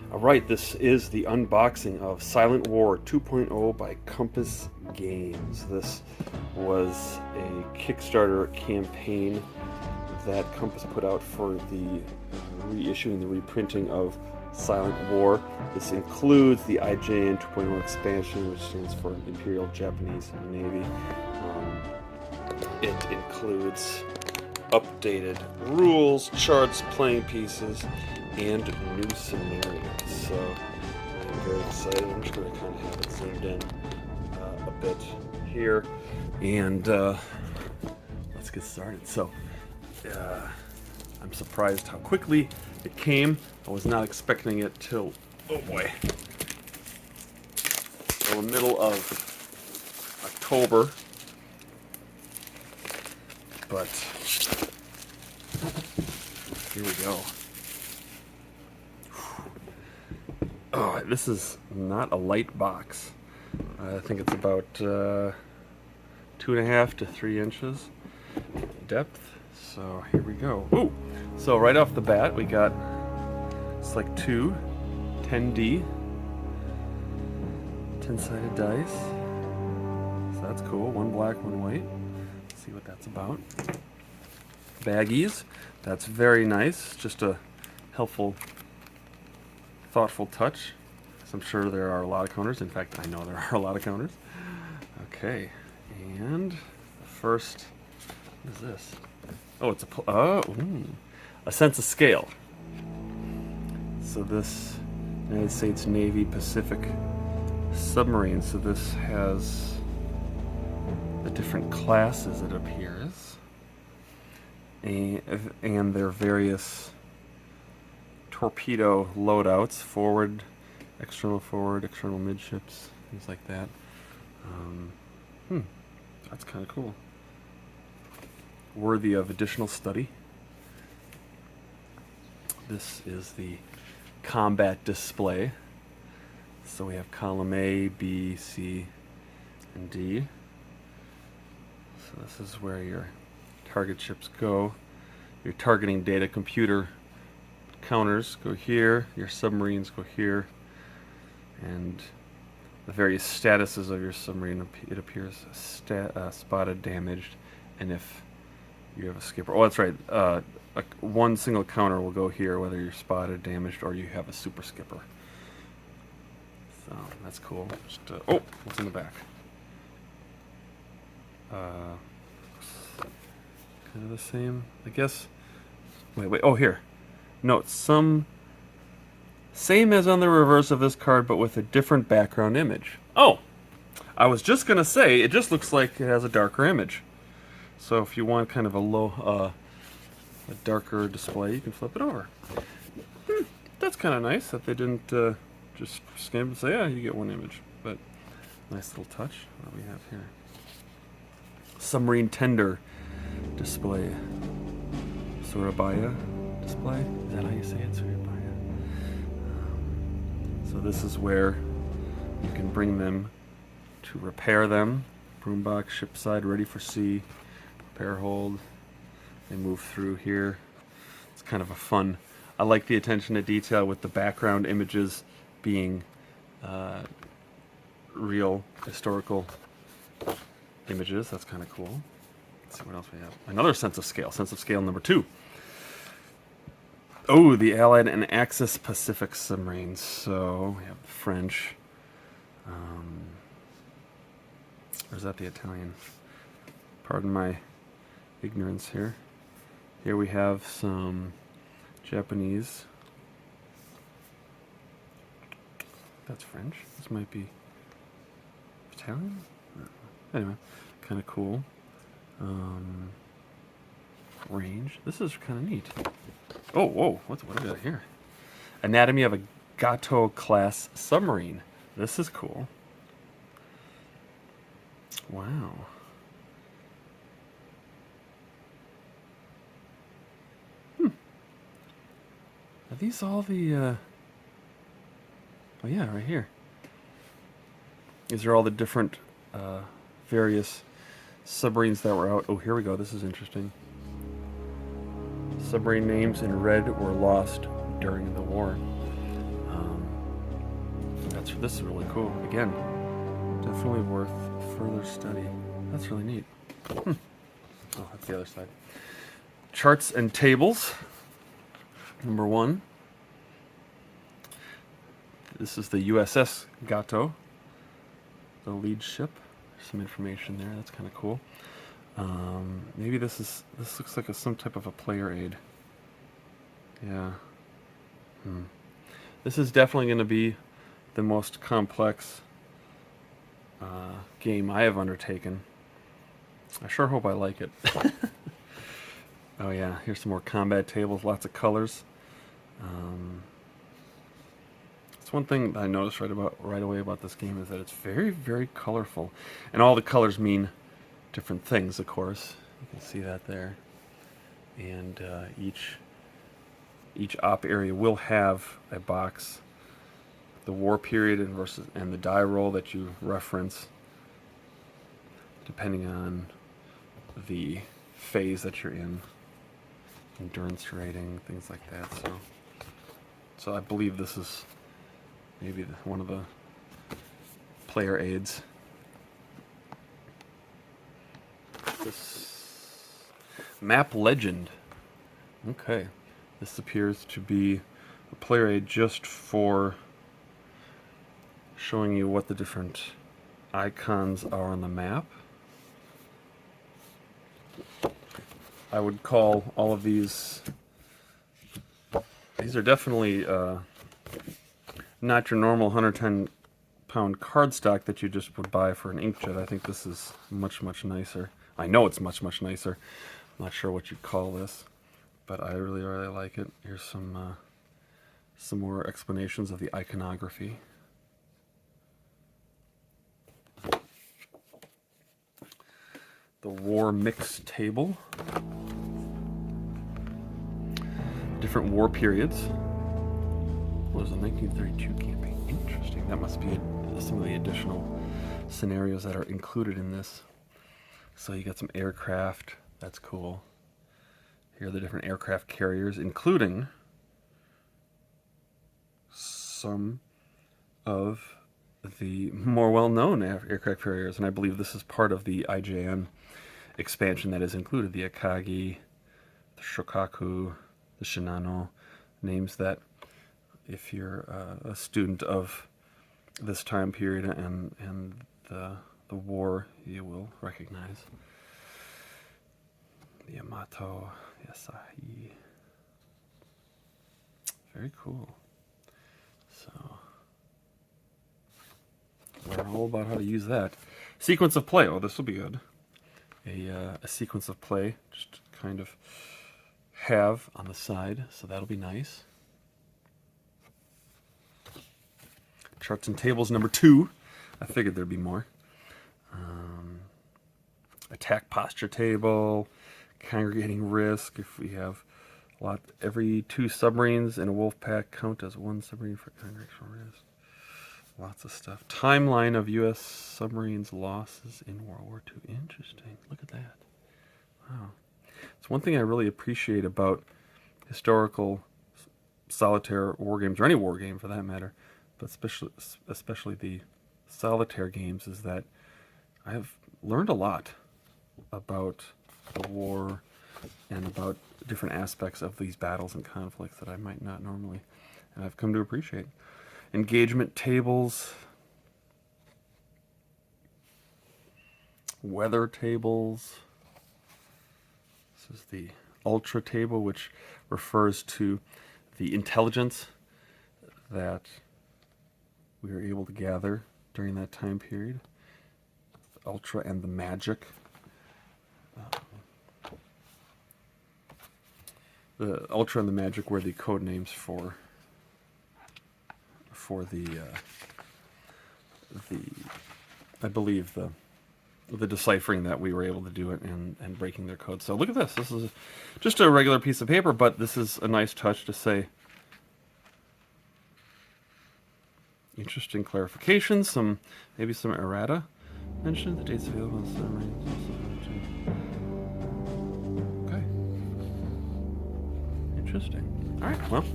Alright, this is the unboxing of Silent War 2.0 by Compass Games. This was a Kickstarter campaign that Compass put out for the reissuing, the reprinting of Silent War. This includes the IJN 2.0 expansion, which stands for Imperial Japanese Navy. It includes updated rules, charts, playing pieces, and new scenarios. So I'm very excited. I'm just going to kind of have it zoomed in a bit here, and let's get started. So I'm surprised how quickly it came. I was not expecting it till, oh boy, till the middle of October, but here we go. Oh, this is not a light box. I think it's about 2.5 to 3 inches depth. So here we go. Ooh! So right off the bat, we got, it's like two 10D, 10-sided dice. So that's cool. One black, one white. Let's see what that's about. Baggies. That's very nice. Just a helpful, thoughtful touch. So I'm sure there are a lot of counters. In fact, I know there are a lot of counters. Okay, and the first, what is this? Oh, it's a sense of scale. So this United States Navy Pacific submarine. So this has the different classes, it appears, and their various torpedo loadouts, forward, external midships, things like that. That's kind of cool. Worthy of additional study. This is the combat display. So we have column A, B, C, and D. So this is where your target ships go. Your targeting data computer counters go here, your submarines go here, and the various statuses of your submarine, it appears spotted, damaged, and if you have a skipper. Oh, that's right. One single counter will go here, whether you're spotted, damaged, or you have a super skipper. So that's cool. Just, oh, what's in the back? Kind of the same, I guess. Wait. Oh, here. Note same as on the reverse of this card, but with a different background image. Oh, I was just gonna say it just looks like it has a darker image. So if you want kind of a darker display, you can flip it over. That's kind of nice that they didn't just scan and say, yeah, you get one image. But nice little touch. What do we have here? Submarine tender display. Surabaya display. Is that how you say it? Surabaya. So this is where you can bring them to repair them. Broom box, ship side, ready for sea. Repair hold. They move through here. It's kind of a fun. I like the attention to detail with the background images being real historical images. That's kind of cool. Let's see what else we have. Another sense of scale. Sense of scale number 2. Oh, the Allied and Axis Pacific submarines. So we have the French. Or is that the Italian? Pardon my ignorance here. Here we have some Japanese. That's French. This might be Italian? Anyway, kind of cool. Range. This is kind of neat. Oh, whoa. What do we got here? Anatomy of a Gato class submarine. This is cool. Wow. Are these all the, oh yeah, right here. These are all the different, various submarines that were out. Oh, here we go. This is interesting. Submarine names in red were lost during the war. this is really cool. Again, definitely worth further study. That's really neat. Oh, that's the other side. Charts and tables. Number 1. This is the USS Gato, the lead ship. There's some information there. That's kind of cool. Maybe this looks like some type of a player aid. Yeah. This is definitely going to be the most complex game I have undertaken. I sure hope I like it. Oh yeah, here's some more combat tables, lots of colors. It's one thing that I noticed right away about this game is that it's very, very colorful, and all the colors mean different things. Of course, you can see that there, and each op area will have a box, the war period and the die roll that you reference, depending on the phase that you're in, endurance rating, things like that. So I believe this is maybe one of the player aids. This map legend. Okay, this appears to be a player aid just for showing you what the different icons are on the map. I would call all of these are definitely not your normal 110-pound cardstock that you just would buy for an inkjet. I think this is much, much nicer. I know it's much, much nicer. I'm not sure what you'd call this, but I really, really like it. Here's some more explanations of the iconography. The war mix table. Different war periods. What was the 1932 campaign? Interesting. That must be some of the additional scenarios that are included in this. So you got some aircraft. That's cool. Here are the different aircraft carriers, including some of the more well-known aircraft carriers, and I believe this is part of the IJN expansion that is included. The Akagi, the Shokaku, the Shinano, names that if you're a student of this time period and the war, you will recognize. The Yamato, the Asahi. Very cool. So, learn all about how to use that. Sequence of play. Oh, this will be good. A sequence of play, just kind of have on the side, so that'll be nice. Charts and tables number 2. I figured there'd be more. Attack posture table, congregating risk. If we have every 2 submarines in a wolf pack count as 1 submarine for congregational risk. Lots of stuff. Timeline of U.S. submarines losses in World War II. Interesting. Look at that. Wow. It's one thing I really appreciate about historical solitaire war games, or any war game for that matter, but especially the solitaire games, is that I've learned a lot about the war and about different aspects of these battles and conflicts that I might not normally, and I've come to appreciate. Engagement tables, weather tables. This is the ultra table, which refers to the intelligence that we were able to gather during that time period. The ultra and the magic. The ultra and the magic were the code names for the I believe the deciphering that we were able to do it and breaking their code. So look at this. This is just a regular piece of paper, but this is a nice touch to say interesting clarifications, maybe some errata mentioned. The dates available on submarines. Okay. Interesting. All right. Well,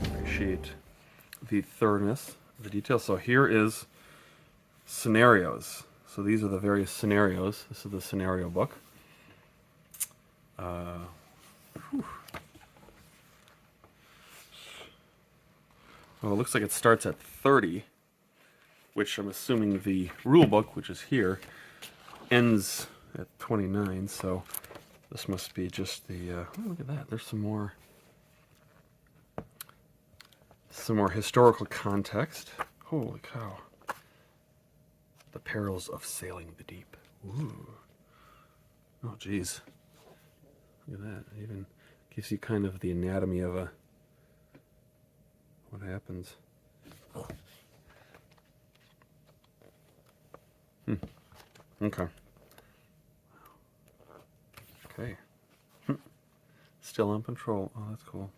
appreciate the thoroughness the details. So here is scenarios. So these are the various scenarios. This is the scenario book. Well, it looks like it starts at 30, which I'm assuming the rule book, which is here, ends at 29. So this must be just the. Oh, look at that! There's some more historical context. Holy cow! The perils of sailing the deep. Ooh. Oh, geez. Look at that. It even gives you kind of the anatomy of what happens. Okay. Okay. Still on patrol. Oh, that's cool.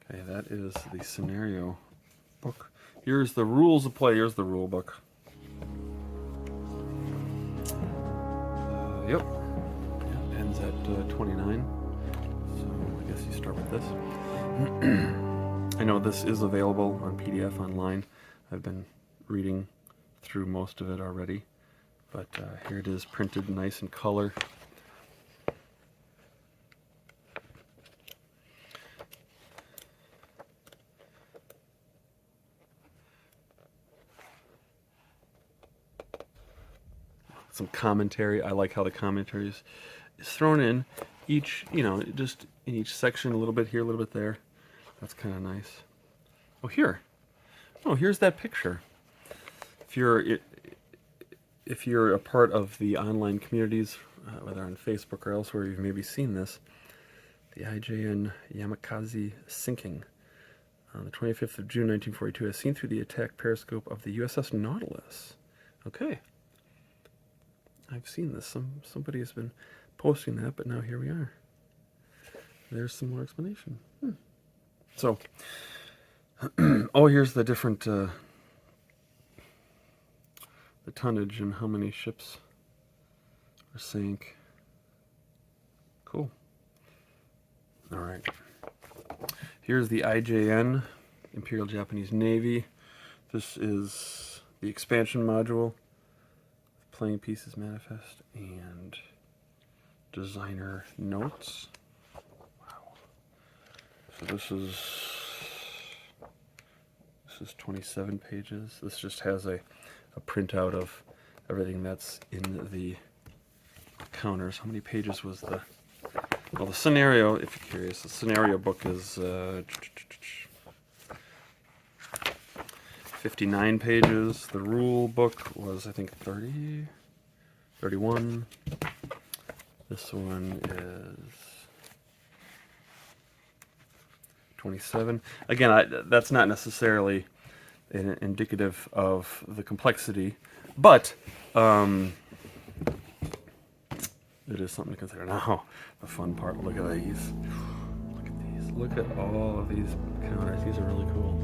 Okay, that is the scenario book. Here's the rules of play. Here's the rule book. Yep. Yeah, ends at 29. So I guess you start with this. I know this is available on PDF online. I've been reading through most of it already. But here it is, printed nice in color. Some commentary. I like how the commentary is thrown in each, just in each section, a little bit here, a little bit there. That's kind of nice. Oh, here. Oh, here's that picture. If you're a part of the online communities, whether on Facebook or elsewhere, you've maybe seen this. The IJN Yamakaze sinking on the 25th of June, 1942, as seen through the attack periscope of the USS Nautilus. Okay. I've seen this. Somebody has been posting that, but now here we are. There's some more explanation. So, oh, here's the different the tonnage and how many ships are sank. Cool. All right. Here's the IJN, Imperial Japanese Navy. This is the expansion module. Playing pieces manifest and designer notes. Wow. So this is 27 pages. This just has a printout of everything that's in the counters. How many pages was the scenario, if you're curious, the scenario book is 59 pages. The rule book was, I think, 31. This one is 27. Again, that's not necessarily indicative of the complexity, but it is something to consider. Now, the fun part, look at these. Look at these. Look at all of these counters. These are really cool.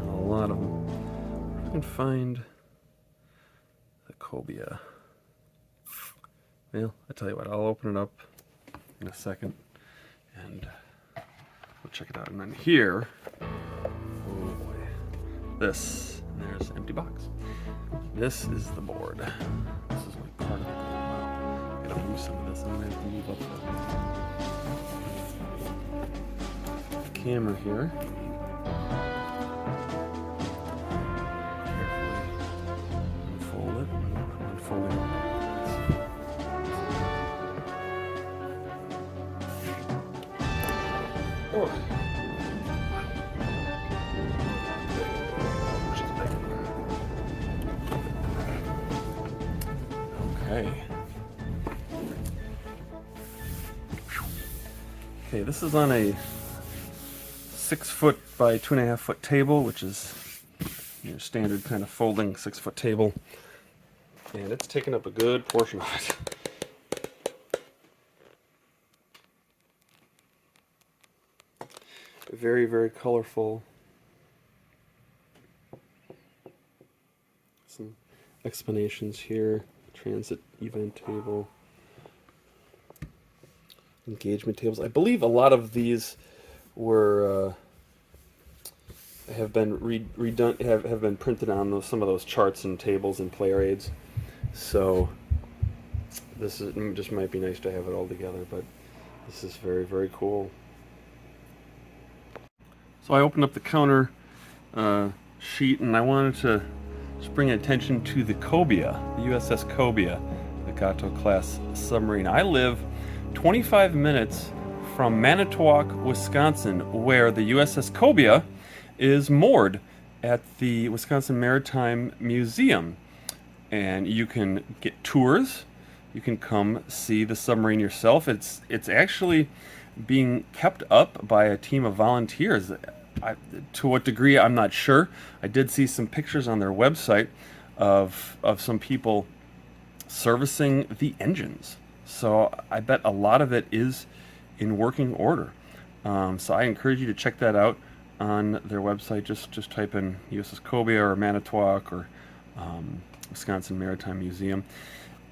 A lot of them. If I can find the cobia. Well, I tell you what, I'll open it up in a second and we'll check it out. And then here, oh boy, this, and there's an empty box. This is the board. This is like part of the board. Wow. I gotta move some of this. I'm gonna have to move up the camera here. Oh. Okay. Okay, this is on a 6 foot by 2.5 foot table, which is your standard kind of folding 6 foot table. And it's taking up a good portion of it. Very, very colorful. Some explanations here. Transit event table. engagement tables. I believe a lot of these were have been redone, have been printed on some of those charts and tables and player aids. So this is just might be nice to have it all together, but this is very, very cool. So I opened up the counter sheet, and I wanted to just bring attention to the Cobia, the USS Cobia, the Gato class submarine. I live 25 minutes from Manitowoc, Wisconsin, where the USS Cobia is moored at the Wisconsin Maritime Museum. And you can get tours. You can come see the submarine yourself. It's actually being kept up by a team of volunteers. To what degree, I'm not sure. I did see some pictures on their website of some people servicing the engines. So I bet a lot of it is in working order. So I encourage you to check that out on their website. Just type in USS Cobia or Manitowoc or Wisconsin Maritime Museum.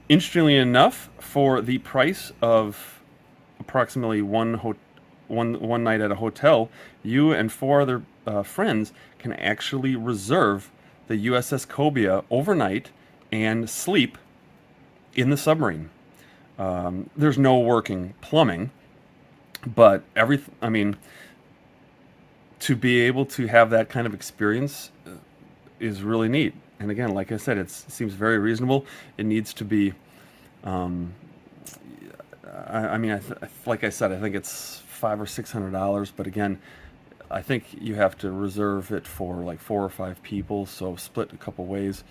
Interestingly enough, for the price of approximately one night at a hotel, you and 4 other friends can actually reserve the USS Cobia overnight and sleep in the submarine. There's no working plumbing, but to be able to have that kind of experience is really neat. And again, like I said, it seems very reasonable. It needs to be, like I said, I think it's $500 or $600. But again, I think you have to reserve it for like 4 or 5 people, so split a couple ways.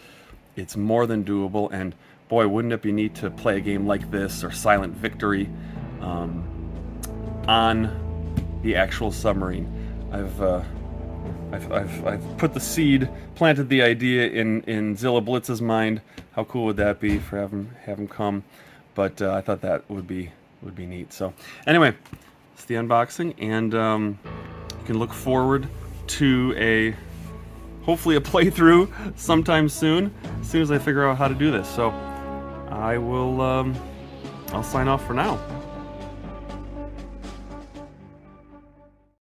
It's more than doable. And boy, wouldn't it be neat to play a game like this or Silent Victory on the actual submarine. I've put the seed, planted the idea in Zilla Blitz's mind. How cool would that be for have him come? But I thought that would be neat. So anyway, it's the unboxing, and you can look forward to hopefully a playthrough sometime soon, as soon as I figure out how to do this. So I'll sign off for now.